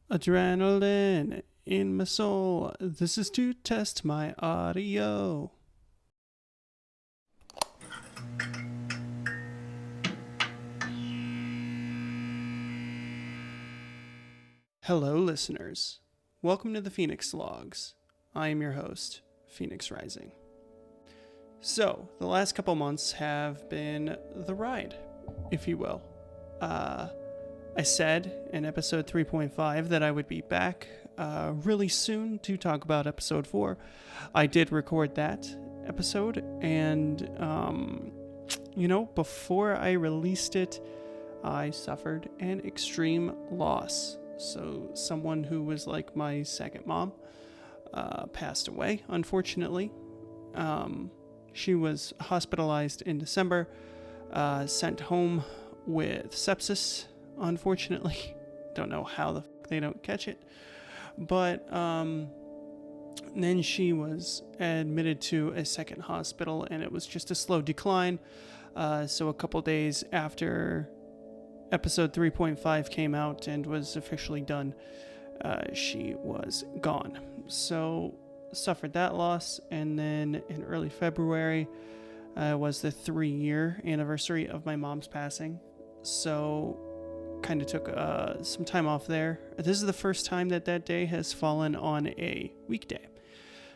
Adrenaline in my soul. This is to test my audio. Hello, listeners. Welcome to the Fenix Logs. I am your host, Phoenix Rising. So, the last couple months have been the ride, if you will. I said in episode 3.5 that I would be back really soon to talk about episode 4. I did record that episode, and, before I released it, I suffered an extreme loss. So someone who was like my second mom passed away, unfortunately. She was hospitalized in December, sent home with sepsis, unfortunately. Don't know how they don't catch it. But then she was admitted to a second hospital, and it was just a slow decline. So a couple days after episode 3.5 came out and was officially done, she was gone. So suffered that loss, and then in early February was the 3-year anniversary of my mom's passing. So kind of took some time off there. This is the first time that day has fallen on a weekday.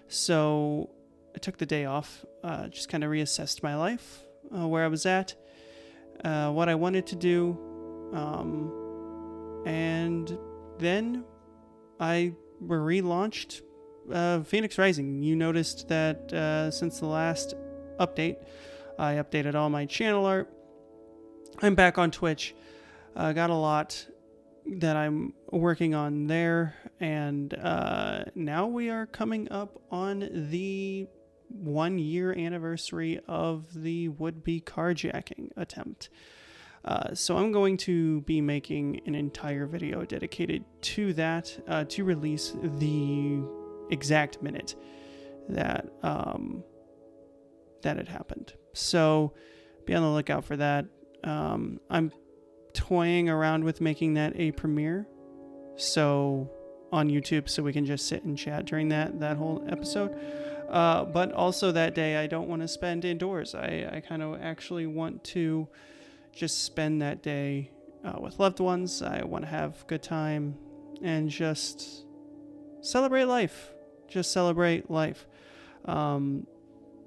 So I took the day off, just kind of reassessed my life, where I was at, what I wanted to do, and then I relaunched Fenix Rising. You noticed that since the last update, I updated all my channel art. I'm back on Twitch. Got a lot that I'm working on there, and now we are coming up on the 1-year anniversary of the would-be carjacking attempt. So I'm going to be making an entire video dedicated to that, to release the exact minute that it happened. So be on the lookout for that. I'm toying around with making that a premiere, so on YouTube, so we can just sit and chat during that whole episode. But also that day, I don't want to spend indoors. I kind of actually want to just spend that day with loved ones. I want to have a good time and just celebrate life. Just celebrate life.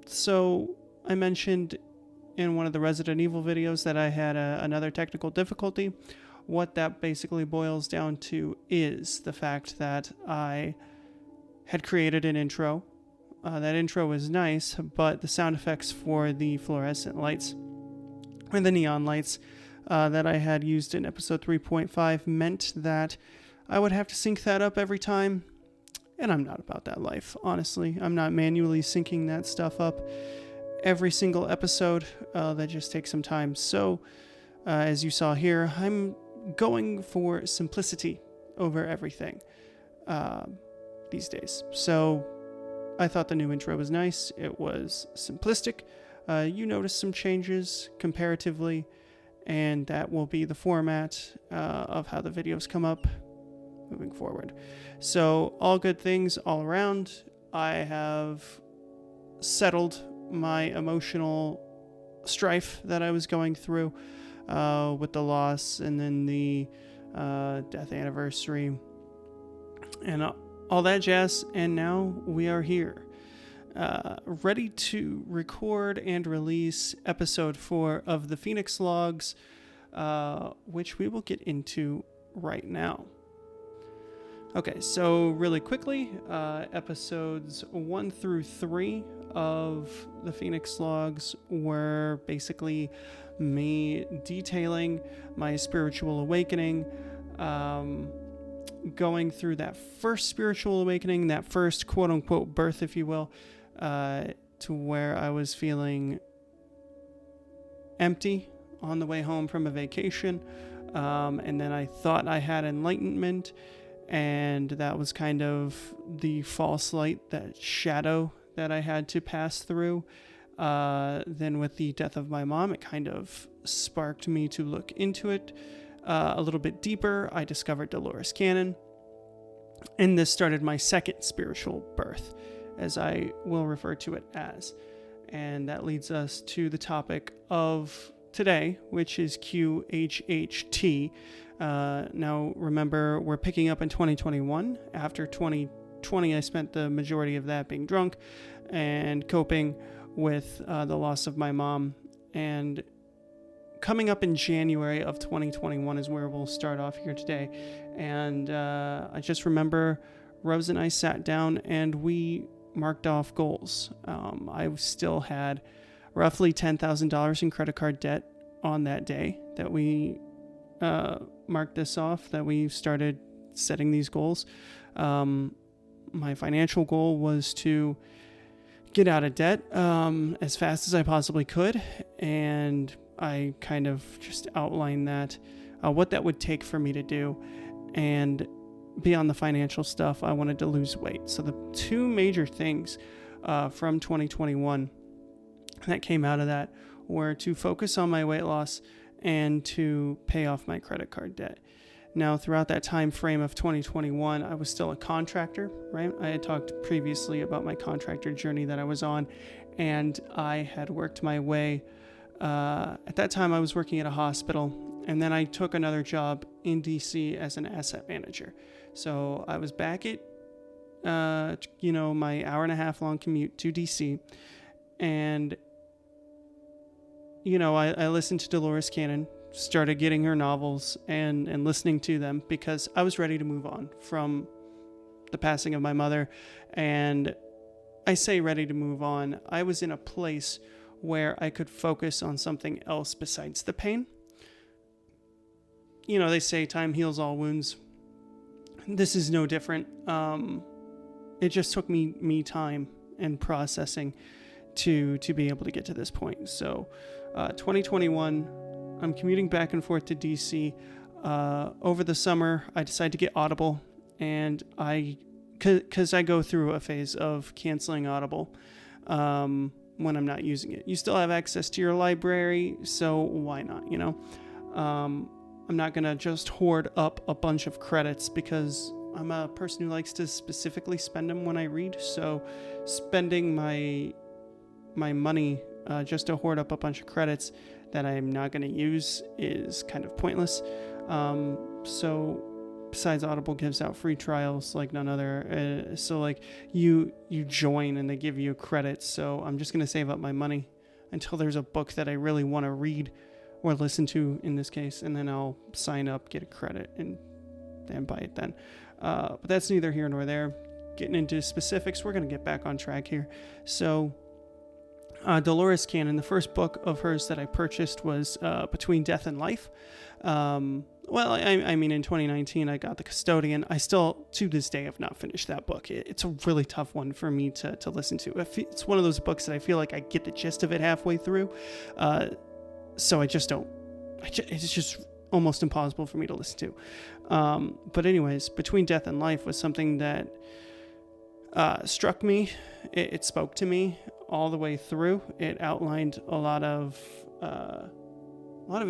So I mentioned in one of the Resident Evil videos that I had another technical difficulty. What that basically boils down to is the fact that I had created an intro. That intro was nice, but the sound effects for the fluorescent lights or the neon lights that I had used in episode 3.5 meant that I would have to sync that up every time. And I'm not about that life, honestly. I'm not manually syncing that stuff up every single episode. That just takes some time. So, as you saw here, I'm going for simplicity over everything these days. So, I thought the new intro was nice. It was simplistic. You noticed some changes comparatively, and that will be the format of how the videos come up moving forward. So, all good things all around. I have settled my emotional strife that I was going through with the loss, and then the death anniversary and all that jazz, and now we are here, ready to record and release episode 4 of the Fenix Logs, which we will get into right now. Okay, so really quickly, episodes 1 through 3 of the Fenix Logs were basically me detailing my spiritual awakening, going through that first spiritual awakening, that first quote-unquote birth, if you will, to where I was feeling empty on the way home from a vacation, and then I thought I had enlightenment, and that was kind of the false light, that shadow that I had to pass through. Then with the death of my mom, it kind of sparked me to look into it a little bit deeper. I discovered Dolores Cannon, And this started my second spiritual birth, as I will refer to it as. And that leads us to the topic of today, which is QHHT. Now, remember, we're picking up in 2021. After 2020, I spent the majority of that being drunk and coping with the loss of my mom. And coming up in January of 2021 is where we'll start off here today. And I just remember Rose and I sat down and we marked off goals. I still had roughly $10,000 in credit card debt on that day that we marked this off, that we started setting these goals. My financial goal was to get out of debt as fast as I possibly could, and I kind of just outlined that, what that would take for me to do. And beyond the financial stuff, I wanted to lose weight. So the two major things from 2021 that came out of that were to focus on my weight loss and to pay off my credit card debt. Now, throughout that time frame of 2021, I was still a contractor, right? I had talked previously about my contractor journey that I was on, and I had worked my way. At that time, I was working at a hospital, and then I took another job in DC as an asset manager. So I was back at, my hour and a half long commute to DC, and, I listened to Dolores Cannon, started getting her novels and listening to them because I was ready to move on from the passing of my mother. And I say ready to move on. I was in a place where I could focus on something else besides the pain. They say time heals all wounds. This is no different. It just took me time and processing to be able to get to this point. So 2021, I'm commuting back and forth to DC. Over the summer, I decided to get Audible, and because I go through a phase of canceling Audible when I'm not using it. You still have access to your library, so why not, I'm not going to just hoard up a bunch of credits because I'm a person who likes to specifically spend them when I read. So spending my money just to hoard up a bunch of credits that I'm not going to use is kind of pointless. So besides, Audible gives out free trials like none other. So like you join and they give you credits. So I'm just going to save up my money until there's a book that I really want to read or listen to in this case. And then I'll sign up, get a credit and buy it then. But that's neither here nor there. Getting into specifics, we're going to get back on track here. So Dolores Cannon, the first book of hers that I purchased was Between Death and Life. I mean, in 2019, I got The Custodian. I still, to this day, have not finished that book. It's a really tough one for me to listen to. It's one of those books that I feel like I get the gist of it halfway through. So I just don't. It's just almost impossible for me to listen to. But anyways, Between Death and Life was something that struck me. It spoke to me all the way through. It outlined a lot of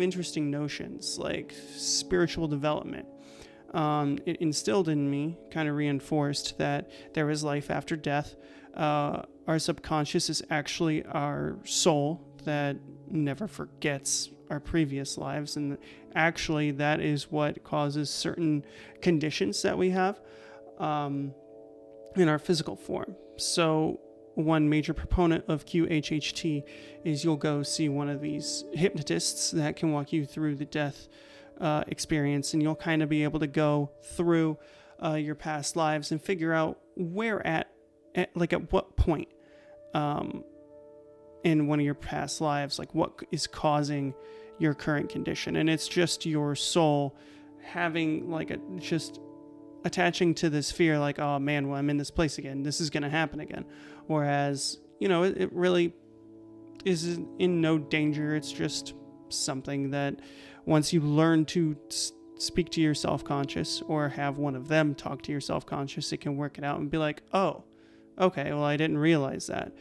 interesting notions like spiritual development. It instilled in me, kind of reinforced that there is life after death. Our subconscious is actually our soul that never forgets our previous lives, and actually that is what causes certain conditions that we have in our physical form. So one major proponent of QHHT is you'll go see one of these hypnotists that can walk you through the death experience, and you'll kind of be able to go through your past lives and figure out where at what point in one of your past lives, like what is causing your current condition. And it's just your soul having just attaching to this fear, like, oh man, well, I'm in this place again. This is going to happen again. Whereas, it really is in no danger. It's just something that once you learn to speak to your self-conscious or have one of them talk to your self-conscious, it can work it out and be like, oh, okay, well, I didn't realize that.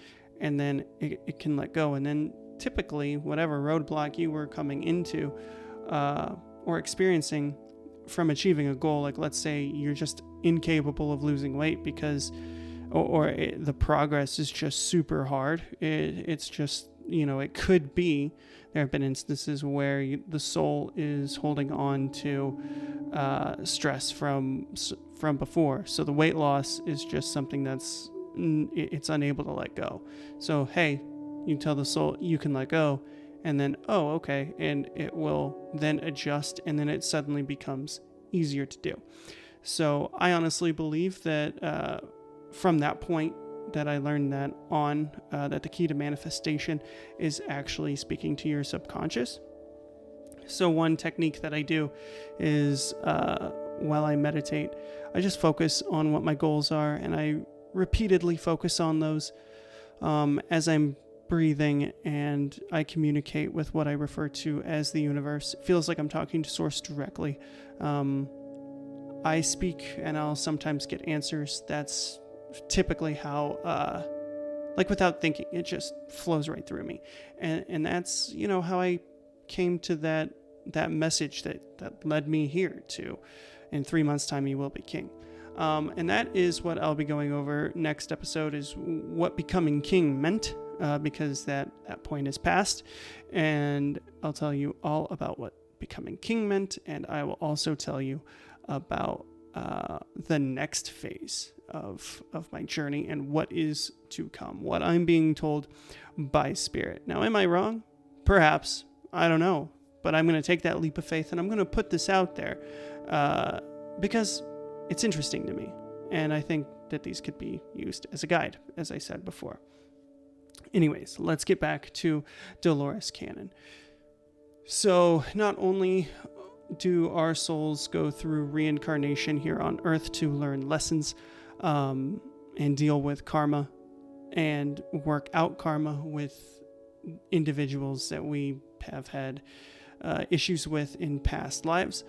And then it can let go. And then typically whatever roadblock you were coming into or experiencing from achieving a goal. Like, let's say you're just incapable of losing weight because the progress is just super hard. It's just, it could be, there have been instances where the soul is holding on to stress from before. So the weight loss is just something that's, it's unable to let go. So, hey, you tell the soul you can let go, and then, oh, okay, and it will then adjust, and then it suddenly becomes easier to do. So I honestly believe that from that point that I learned that the key to manifestation is actually speaking to your subconscious. So one technique that I do is while I meditate, I just focus on what my goals are, and I repeatedly focus on those as I'm breathing, and I communicate with what I refer to as the universe. It feels like I'm talking to Source directly. I speak and I'll sometimes get answers. That's typically how, without thinking, it just flows right through me. And that's, how I came to that message that led me here to, in 3 months' time, you will be king. And that is what I'll be going over next episode, is what becoming king meant, because that point is past. And I'll tell you all about what becoming king meant, and I will also tell you about the next phase of my journey and what is to come, what I'm being told by Spirit. Now, am I wrong? Perhaps. I don't know. But I'm going to take that leap of faith, and I'm going to put this out there because it's interesting to me. And I think that these could be used as a guide, as I said before. Anyways, let's get back to Dolores Cannon. So not only do our souls go through reincarnation here on Earth to learn lessons and deal with karma and work out karma with individuals that we have had issues with in past lives,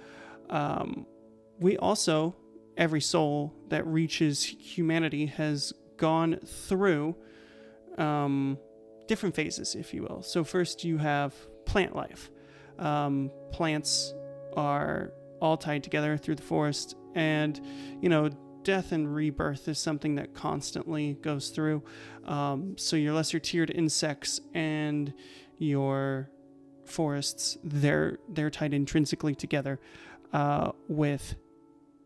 we also, every soul that reaches humanity has gone through different phases, if you will. So first you have plant life. Plants are all tied together through the forest, and death and rebirth is something that constantly goes through. So your lesser tiered insects and your forests, they're tied intrinsically together with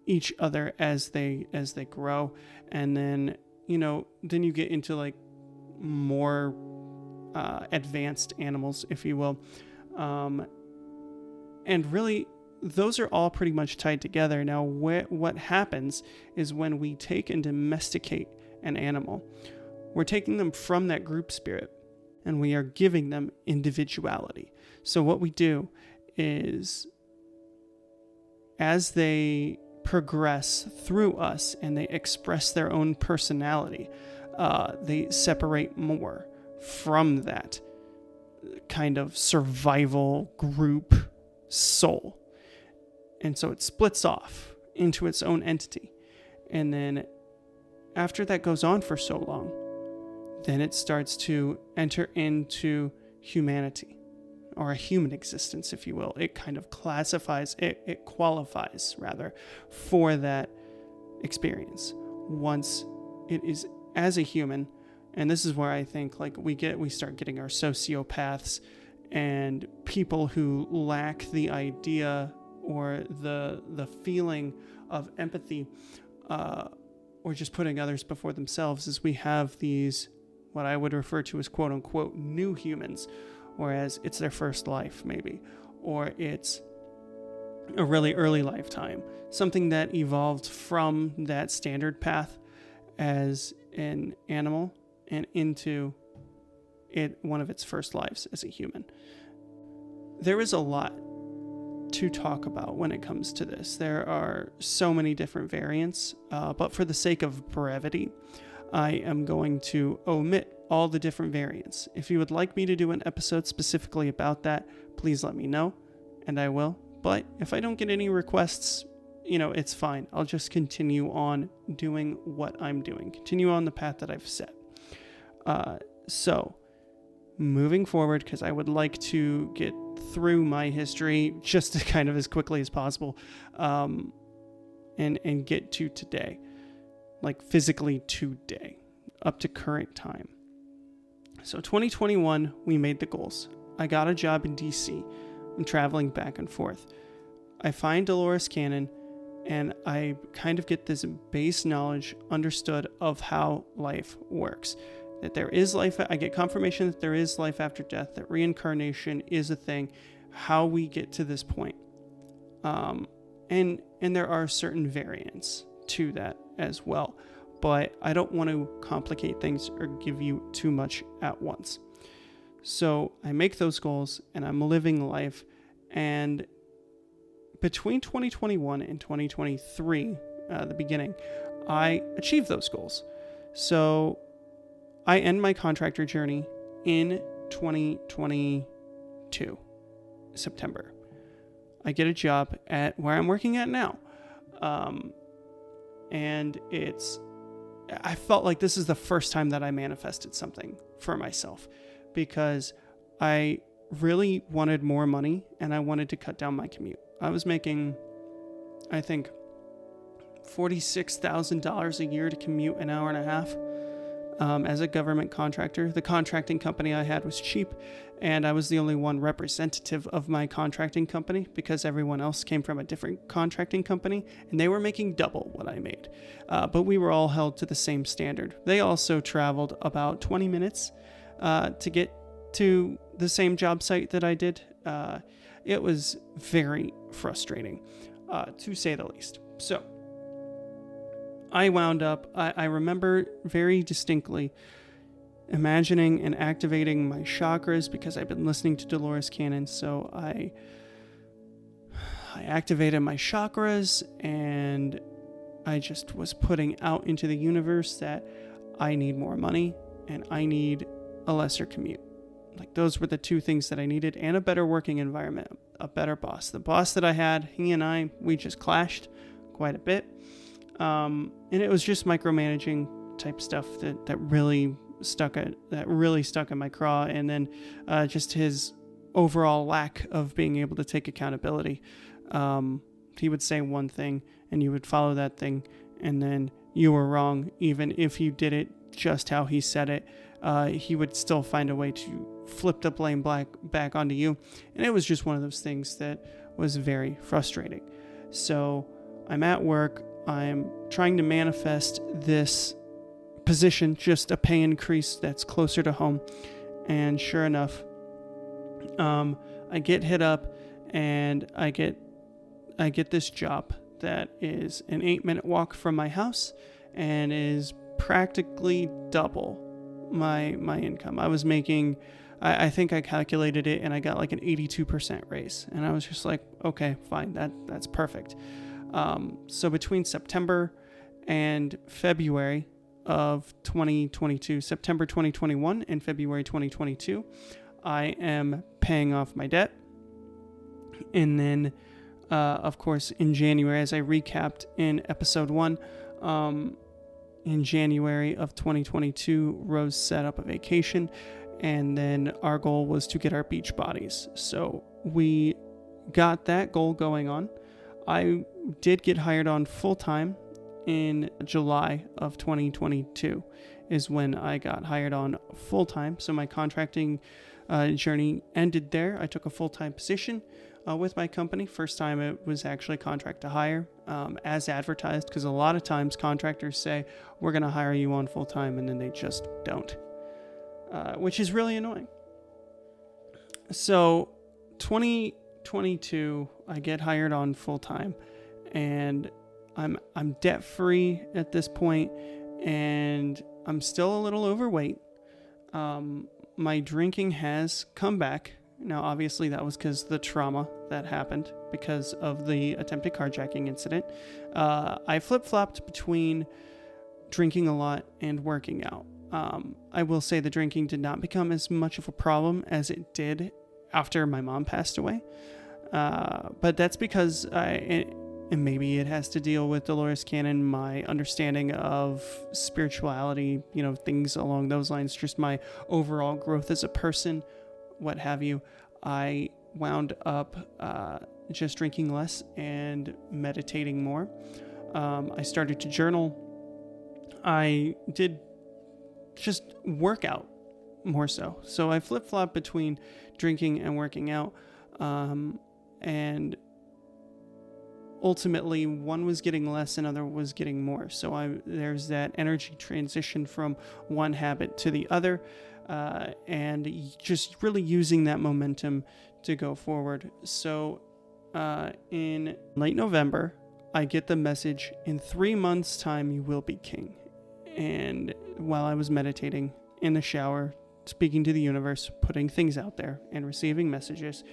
each other as they grow. And then then you get into like more advanced animals, if you will, and really those are all pretty much tied together. Now, what happens is when we take and domesticate an animal, we're taking them from that group spirit and we are giving them individuality. So what we do is, as they progress through us and they express their own personality, they separate more from that kind of survival group soul. And so it splits off into its own entity. And then after that goes on for so long, then it starts to enter into humanity, or a human existence, if you will. It kind of classifies, it qualifies rather for that experience. Once it is as a human, and this is where I think we start getting our sociopaths and people who lack the idea or the feeling of empathy, or just putting others before themselves, is we have these, what I would refer to as quote unquote new humans, whereas it's their first life maybe, or it's a really early lifetime, something that evolved from that standard path as an animal and into one of its first lives as a human. There is a lot to talk about when it comes to this. There are so many different variants, but for the sake of brevity, I am going to omit all the different variants. If you would like me to do an episode specifically about that, please let me know, and I will. But if I don't get any requests, it's fine. I'll just continue on doing what I'm doing, continue on the path that I've set. So moving forward, because I would like to get through my history just kind of as quickly as possible, and get to today, like physically today, up to current time. So 2021, we made the goals. I got a job in DC. I'm traveling back and forth. I find Dolores Cannon, and I kind of get this base knowledge understood of how life works. That there is life. I get confirmation that there is life after death, that reincarnation is a thing, how we get to this point. And there are certain variants to that as well. But I don't want to complicate things or give you too much at once. So I make those goals, and I'm living life. And between 2021 and 2023, the beginning, I achieved those goals. So I end my contractor journey in 2022, September. I get a job at where I'm working at now. And I felt like this is the first time that I manifested something for myself, because I really wanted more money and I wanted to cut down my commute. I was making, I think, $46,000 a year to commute an hour and a half. As a government contractor, the contracting company I had was cheap, and I was the only one representative of my contracting company because everyone else came from a different contracting company, and they were making double what I made. But we were all held to the same standard. They also traveled about 20 minutes to get to the same job site that I did. It was very frustrating, to say the least. So I wound up, I remember very distinctly imagining and activating my chakras because I've been listening to Dolores Cannon. So I activated my chakras, and I just was putting out into the universe that I need more money and I need a lesser commute. Like, those were the two things that I needed, and a better working environment, a better boss. The boss that I had, he and we just clashed quite a bit. And it was just micromanaging type stuff that really stuck in my craw. And then just his overall lack of being able to take accountability. He would say one thing and you would follow that thing, and then you were wrong. Even if you did it just how he said it, he would still find a way to flip the blame back onto you. And it was just one of those things that was very frustrating. So I'm at work. I'm trying to manifest this position, just a pay increase that's closer to home. And sure enough, I get hit up, and I get this job that is an 8-minute walk from my house and is practically double my income. I was making, I think I calculated it, and I got like an 82% raise. And I was just like, okay, fine, that's perfect. So between September and February of 2022, September 2021 and February 2022, I am paying off my debt. And then, of course, in January, as I recapped in episode 1, in January of 2022, Rose set up a vacation, and then our goal was to get our beach bodies. So we got that goal going on. I did get hired on full-time in July of 2022 is when I got hired on full-time. So my contracting journey ended there. I took a full-time position with my company. First time it was actually contract to hire, as advertised, because a lot of times contractors say, we're going to hire you on full-time, and then they just don't, which is really annoying. So 2022, I get hired on full-time, and I'm debt-free at this point, and I'm still a little overweight. My drinking has come back. Now, obviously, that was because the trauma that happened because of the attempted carjacking incident. I flip-flopped between drinking a lot and working out. I will say the drinking did not become as much of a problem as it did after my mom passed away. But that's because and maybe it has to deal with Dolores Cannon, my understanding of spirituality, things along those lines, just my overall growth as a person, what have you. I wound up just drinking less and meditating more. I started to journal. I did just work out more so. So I flip-flop between drinking and working out. And ultimately one was getting less and other was getting more. So there's that energy transition from one habit to the other, and just really using that momentum to go forward. So in late November, I get the message, in 3 months' time, you will be king. And while I was meditating in the shower, speaking to the universe, putting things out there and receiving messages.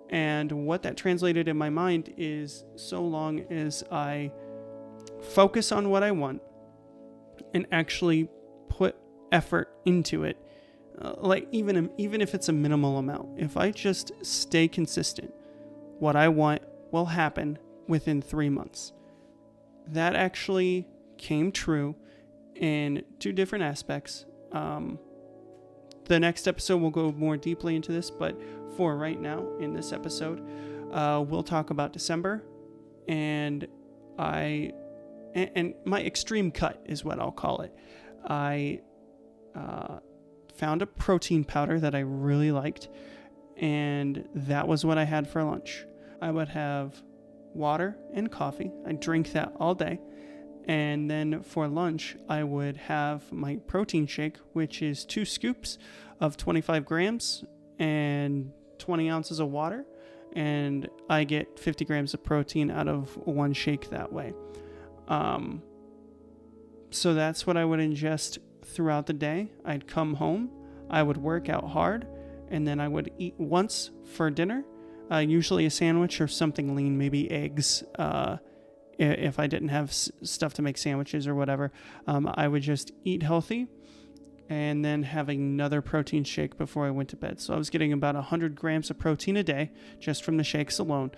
And what that translated in my mind is, so long as I focus on what I want and actually put effort into it, like even if it's a minimal amount, if I just stay consistent, what I want will happen within 3 months. That actually came true in 2 different aspects. The next episode will go more deeply into this, but for right now, in this episode, we'll talk about December, and my extreme cut is what I'll call it. I found a protein powder that I really liked, and that was what I had for lunch. I would have water and coffee. I drink that all day. And then for lunch, I would have my protein shake, which is 2 scoops of 25 grams and 20 ounces of water. And I get 50 grams of protein out of one shake that way. So that's what I would ingest throughout the day. I'd come home, I would work out hard, and then I would eat once for dinner, usually a sandwich or something lean, maybe eggs, if I didn't have stuff to make sandwiches or whatever. I would just eat healthy and then have another protein shake before I went to bed. So I was getting about 100 grams of protein a day just from the shakes alone,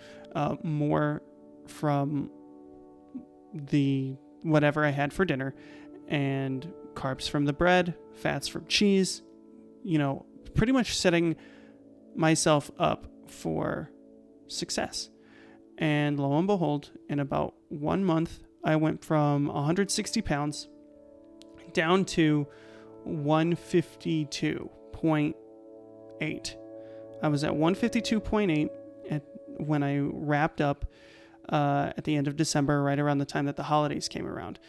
more from the whatever I had for dinner, and carbs from the bread, fats from cheese, pretty much setting myself up for success. And lo and behold, in about 1 month, I went from 160 pounds down to 152.8. I was at 152.8 when I wrapped up at the end of December, right around the time that the holidays came around.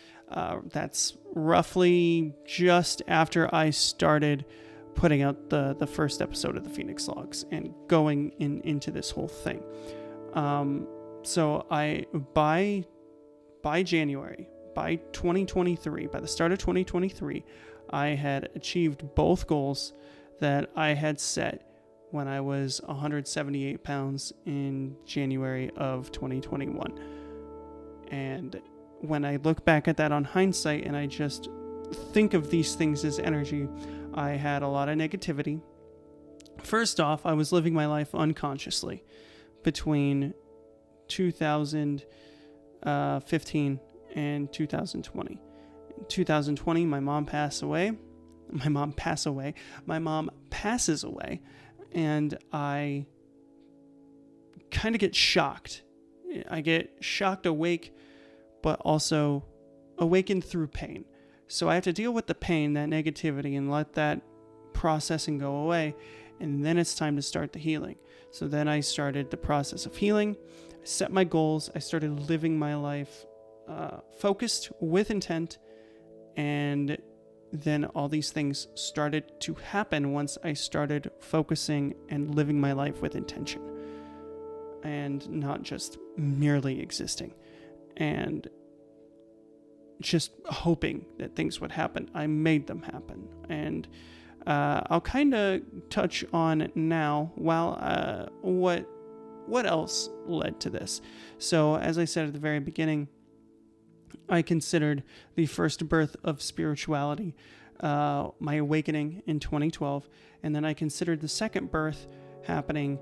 That's roughly just after I started putting out the first episode of the Fenix Logs and going into this whole thing. So by January, by 2023, by the start of 2023, I had achieved both goals that I had set when I was 178 pounds in January of 2021. And when I look back at that on hindsight and I just think of these things as energy, I had a lot of negativity. First off, I was living my life unconsciously between 2015 and 2020. In 2020, my mom passes away, and I kind of get shocked. I get shocked awake, but also awakened through pain. So I have to deal with the pain, that negativity, and let that process and go away. And then it's time to start the healing. So then I started the process of healing. I set my goals. I started living my life focused with intent. And then all these things started to happen once I started focusing and living my life with intention. And not just merely existing. And just hoping that things would happen. I made them happen. And I'll kind of touch on now what else led to this. So as I said at the very beginning, I considered the first birth of spirituality my awakening in 2012, and then I considered the second birth happening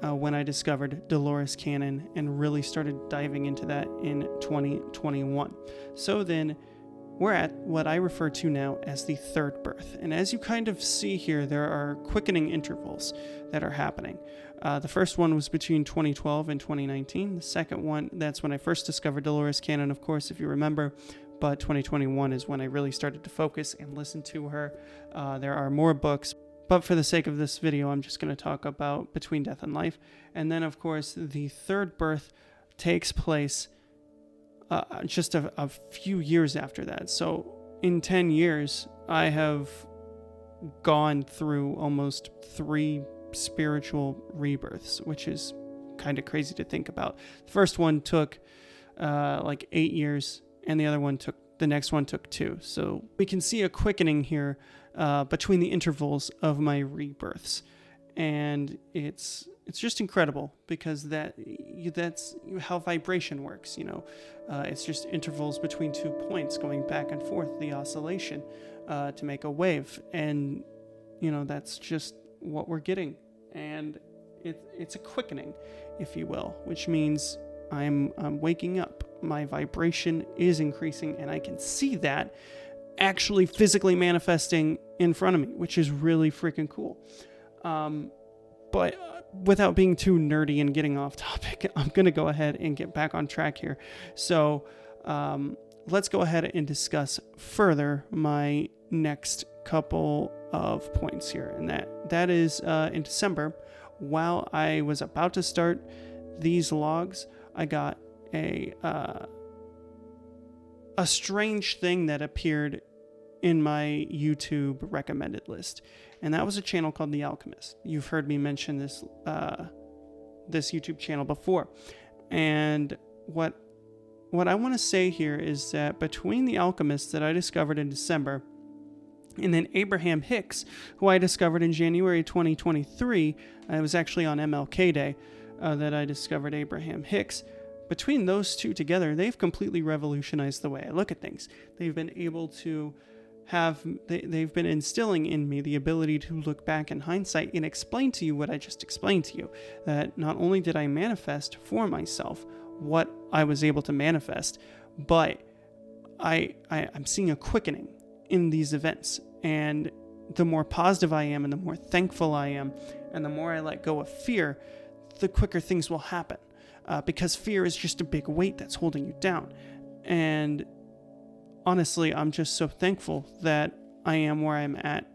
when I discovered Dolores Cannon and really started diving into that in 2021. So then we're at what I refer to now as the third birth. And as you kind of see here, there are quickening intervals that are happening. The first one was between 2012 and 2019. The second one, that's when I first discovered Dolores Cannon, of course, if you remember. But 2021 is when I really started to focus and listen to her. There are more books, but for the sake of this video, I'm just going to talk about Between Death and Life. And then, of course, the third birth takes place just a few years after that. So in 10 years, I have gone through almost 3 spiritual rebirths, which is kind of crazy to think about. The first one took like 8 years, and the next one took 2. So we can see a quickening here between the intervals of my rebirths, and it's just incredible because that's how vibration works. It's just intervals between 2 points going back and forth, the oscillation to make a wave, and that's just what we're getting, and it's a quickening, if you will, which means I'm waking up. My vibration is increasing, and I can see that actually physically manifesting in front of me, which is really freaking cool. But without being too nerdy and getting off topic, I'm going to go ahead and get back on track here. So let's go ahead and discuss further my next couple of points here. And that is in December, while I was about to start these logs, I got a strange thing that appeared in my YouTube recommended list, and that was a channel called The Alchemist. You've heard me mention this YouTube channel before, and what I want to say here is that between The Alchemist that I discovered in December, and then Abraham Hicks, who I discovered in January 2023, it was actually on MLK Day that I discovered Abraham Hicks. Between those two together, they've completely revolutionized the way I look at things. They've been able to they've been instilling in me the ability to look back in hindsight and explain to you what I just explained to you. That not only did I manifest for myself what I was able to manifest, but I'm seeing a quickening in these events. And the more positive I am and the more thankful I am and the more I let go of fear, the quicker things will happen. Because fear is just a big weight that's holding you down. And honestly, I'm just so thankful that I am where I'm at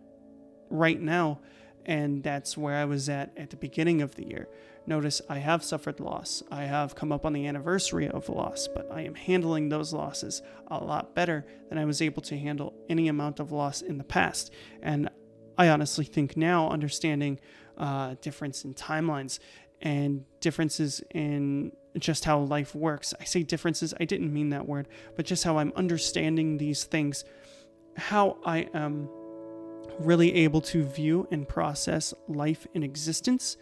right now, and that's where I was at the beginning of the year. Notice I have suffered loss. I have come up on the anniversary of loss, but I am handling those losses a lot better than I was able to handle any amount of loss in the past. And I honestly think now, understanding difference in timelines and differences in just how life works. I say differences, I didn't mean that word, but just how I'm understanding these things, how I am really able to view and process life in existence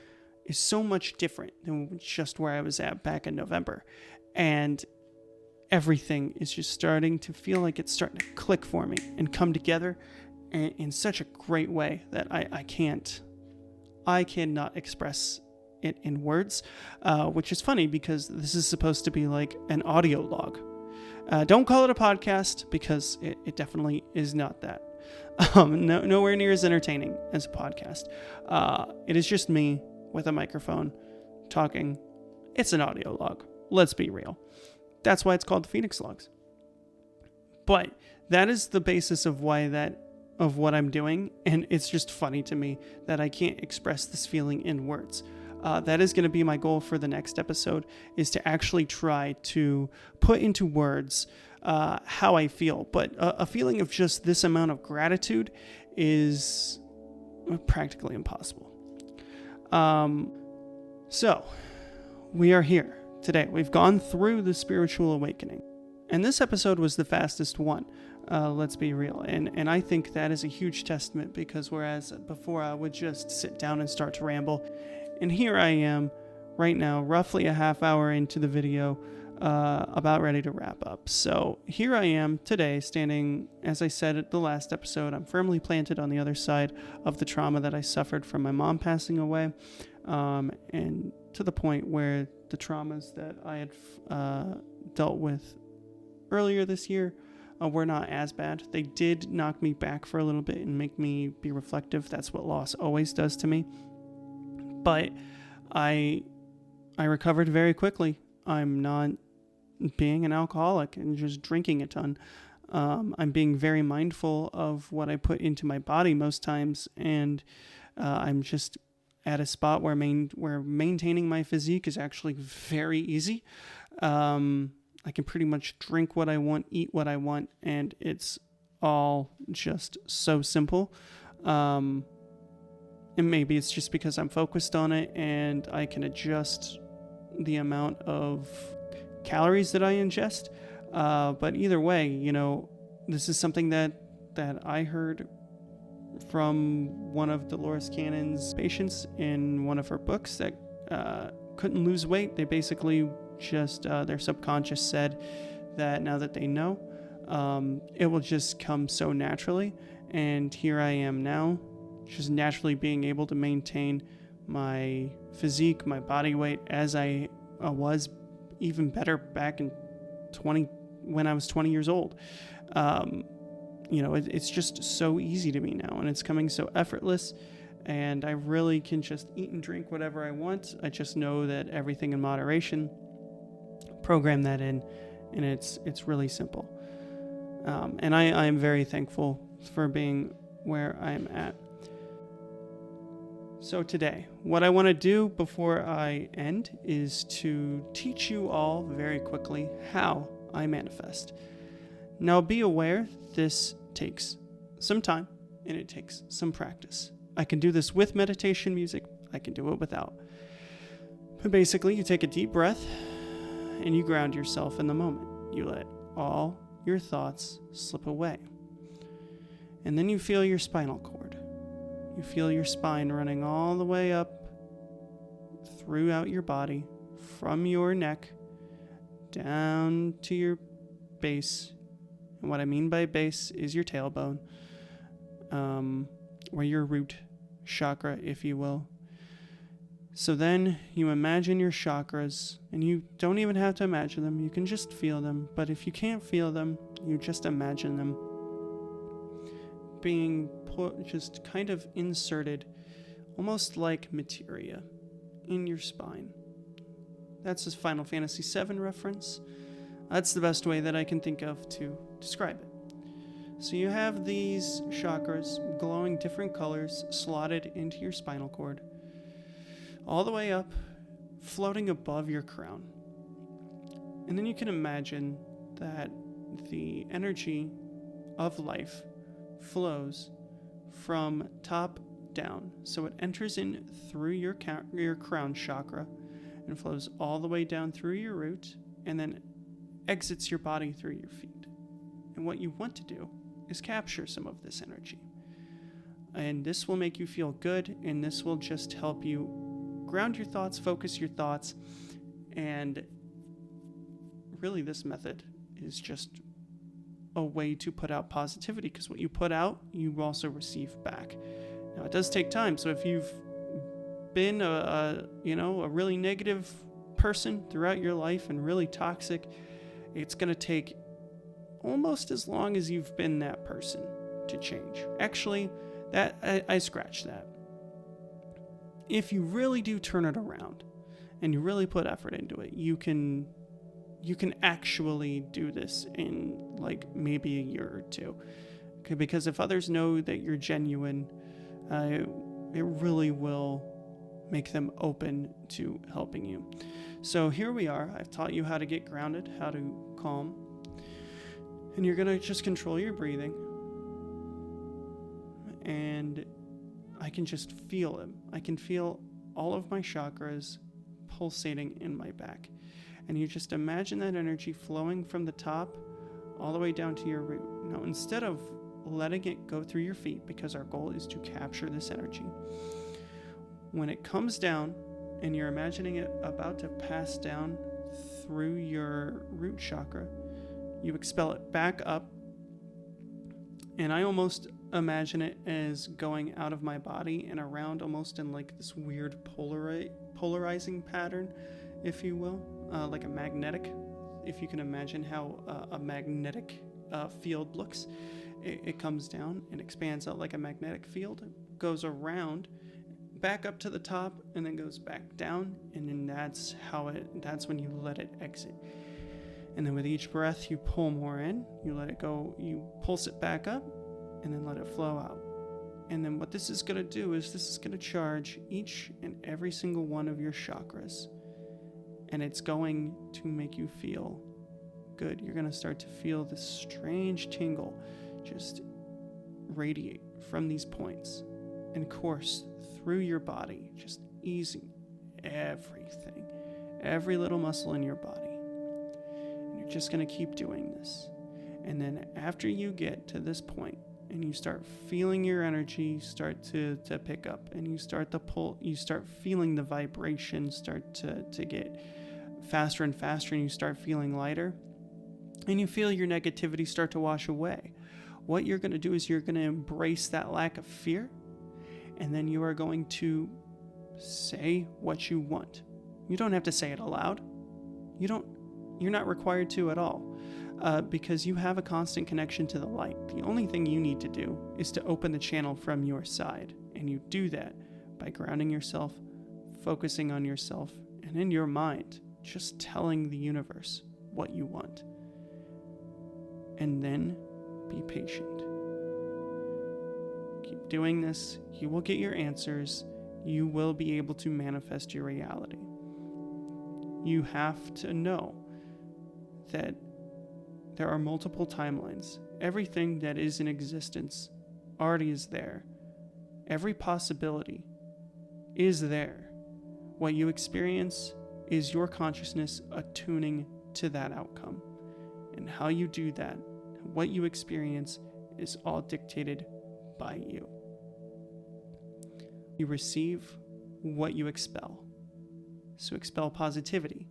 is so much different than just where I was at back in November. And everything is just starting to feel like it's starting to click for me and come together in such a great way that I cannot express it in words, which is funny because this is supposed to be like an audio log. Don't call it a podcast because it definitely is not that. Nowhere near as entertaining as a podcast. It is just me with a microphone talking. It's an audio log. Let's be real. That's why it's called the Fenix Logs. But that is the basis of what I'm doing, and it's just funny to me that I can't express this feeling in words. That is going to be my goal for the next episode, is to actually try to put into words how I feel. But a feeling of just this amount of gratitude is practically impossible. So we are here today. We've gone through the spiritual awakening, and this episode was the fastest one. Let's be real. And I think that is a huge testament, because whereas before I would just sit down and start to ramble, and here I am right now, roughly a half hour into the video, about ready to wrap up. So here I am today, standing, as I said at the last episode, I'm firmly planted on the other side of the trauma that I suffered from my mom passing away, and to the point where the traumas that I had dealt with earlier this year were not as bad. They did knock me back for a little bit and make me be reflective. That's what loss always does to me. But I recovered very quickly. I'm not being an alcoholic and just drinking a ton. I'm being very mindful of what I put into my body most times, and I'm just at a spot where maintaining my physique is actually very easy. I can pretty much drink what I want, eat what I want, and it's all just so simple. And maybe it's just because I'm focused on it and I can adjust the amount of calories that I ingest. But either way, this is something that I heard from one of Dolores Cannon's patients in one of her books that couldn't lose weight. They basically just, their subconscious said that now that they know, it will just come so naturally. And here I am now, just naturally being able to maintain my physique, my body weight as I was, even better back in when I was 20 years old. It's just so easy to me now, and it's coming so effortless, and I really can just eat and drink whatever I want. I just know that everything in moderation, program that in, and it's really simple. And I am very thankful for being where I'm at. So today, what I want to do before I end is to teach you all very quickly how I manifest. Now, be aware this takes some time and it takes some practice. I can do this with meditation music. I can do it without. But basically, you take a deep breath and you ground yourself in the moment. You let all your thoughts slip away. And then you feel your spinal cord. You feel your spine running all the way up throughout your body, from your neck down to your base. And what I mean by base is your tailbone, or your root chakra, if you will. So then you imagine your chakras, and you don't even have to imagine them. You can just feel them. But if you can't feel them, you just imagine them being just kind of inserted, almost like materia, in your spine. That's a Final Fantasy VII reference. That's the best way that I can think of to describe it. So you have these chakras glowing different colors slotted into your spinal cord, all the way up, floating above your crown. And then you can imagine that the energy of life flows from top down. So it enters in through your crown chakra and flows all the way down through your root and then exits your body through your feet. And what you want to do is capture some of this energy. And this will make you feel good, and this will just help you ground your thoughts, focus your thoughts, and really this method is just a way to put out positivity, because what you put out, you also receive back. Now, it does take time, so if you've been a really negative person throughout your life and really toxic, it's going to take almost as long as you've been that person to change. Actually, that I scratch that. If you really do turn it around and you really put effort into it, you can actually do this in like maybe a year or two. Okay, because if others know that you're genuine, it really will make them open to helping you. So here we are. I've taught you how to get grounded, how to calm. And you're going to just control your breathing. And I can just feel it. I can feel all of my chakras pulsating in my back. And you just imagine that energy flowing from the top all the way down to your root. Now, instead of letting it go through your feet, because our goal is to capture this energy, when it comes down and you're imagining it about to pass down through your root chakra, you expel it back up. And I almost imagine it as going out of my body and around, almost in like this weird polarizing pattern, if you will, like a magnetic. If you can imagine how a magnetic field looks. It comes down and expands out like a magnetic field, goes around, back up to the top, and then goes back down, and then that's when you let it exit. And then with each breath, you pull more in, you let it go, you pulse it back up, and then let it flow out. And then what this is going to do is this is going to charge each and every single one of your chakras. And it's going to make you feel good. You're going to start to feel this strange tingle just radiate from these points and course through your body, just easing everything, every little muscle in your body. And you're just going to keep doing this. And then after you get to this point and you start feeling your energy start to pick up, and you start to pull, you start feeling the vibration start to get faster and faster, and you start feeling lighter, and you feel your negativity start to wash away. What you're going to do is you're going to embrace that lack of fear, and then you are going to say what you want. You don't have to say it aloud. You're not required to at all, because you have a constant connection to the light. The only thing you need to do is to open the channel from your side, and you do that by grounding yourself, focusing on yourself, and in your mind, just telling the universe what you want. And then be patient. Keep doing this. You will get your answers. You will be able to manifest your reality. You have to know that there are multiple timelines. Everything that is in existence already is there. Every possibility is there. What you experience is your consciousness attuning to that outcome. And how you do that, what you experience, is all dictated by you. You receive what you expel. So expel positivity,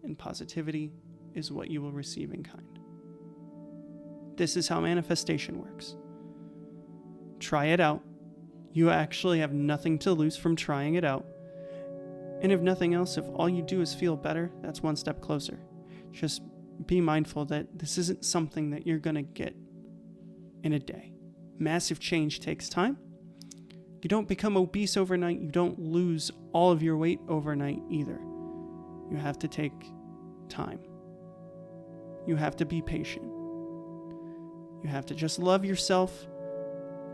and positivity is what you will receive in kind. This is how manifestation works. Try it out. You actually have nothing to lose from trying it out. And if nothing else, if all you do is feel better, that's one step closer. Just be mindful that this isn't something that you're going to get in a day. Massive change takes time. You don't become obese overnight. You don't lose all of your weight overnight either. You have to take time. You have to be patient. You have to just love yourself.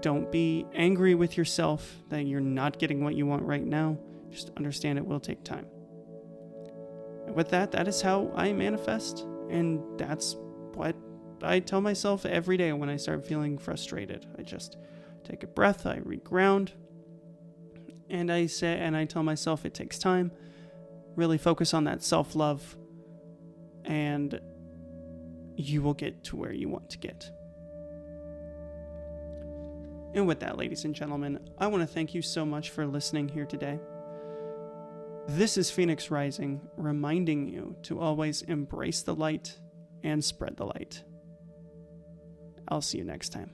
Don't be angry with yourself that you're not getting what you want right now. Just understand it will take time. And with that, that is how I manifest. And that's what I tell myself every day when I start feeling frustrated. I just take a breath, I reground, and I tell myself it takes time. Really focus on that self-love, and you will get to where you want to get. And with that, ladies and gentlemen, I want to thank you so much for listening here today. This is Phoenix Rising, reminding you to always embrace the light and spread the light. I'll see you next time.